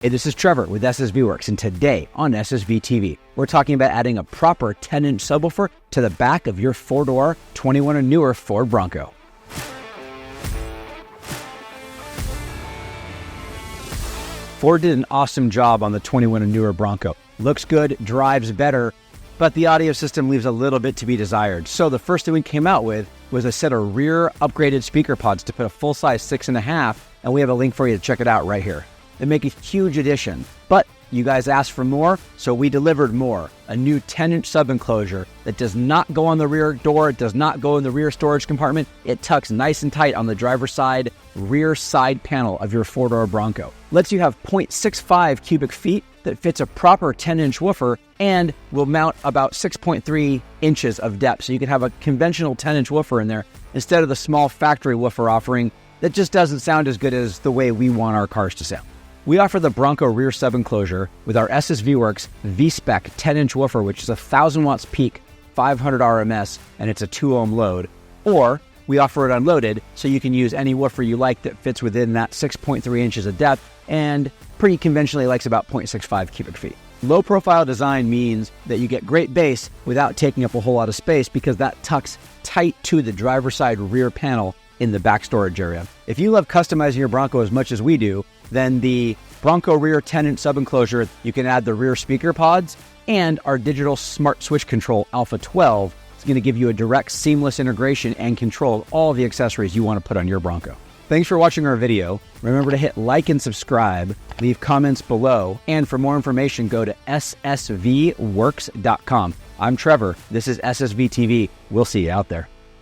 Hey, this is Trevor with SSV Works, and today on SSV TV, we're talking about adding a proper 10-inch subwoofer to the back of your four-door 21 and newer Ford Bronco. Ford did an awesome job on the 21 and newer Bronco. Looks good, drives better, but the audio system leaves a little bit to be desired. So the first thing we came out with was a set of rear upgraded speaker pods to put a full-size 6.5, and we have a link for you to check it out right here. They make a huge addition, but you guys asked for more, so we delivered more. A new 10-inch sub enclosure that does not go on the rear door, it does not go in the rear storage compartment. It tucks nice and tight on the driver's side, rear side panel of your four-door Bronco. Lets you have 0.65 cubic feet that fits a proper 10-inch woofer and will mount about 6.3 inches of depth. So you can have a conventional 10-inch woofer in there instead of the small factory woofer offering that just doesn't sound as good as the way we want our cars to sound. We offer the Bronco rear sub enclosure with our SSV Works V-Spec 10-inch woofer, which is 1,000 watts peak, 500 RMS, and it's a 2-ohm load. Or we offer it unloaded, so you can use any woofer you like that fits within that 6.3 inches of depth and pretty conventionally likes about 0.65 cubic feet. Low profile design means that you get great bass without taking up a whole lot of space because that tucks tight to the driver's side rear panel in the back storage area. If you love customizing your Bronco as much as we do, then the Bronco rear 10-inch sub enclosure, you can add the rear speaker pods, and our digital smart switch control Alpha 12 is going to give you a direct seamless integration and control of all the accessories you want to put on your Bronco. Thanks for watching our video. Remember to hit like and subscribe, leave comments below, and for more information go to ssvworks.com. I'm Trevor, this is SSV TV. We'll see you out there.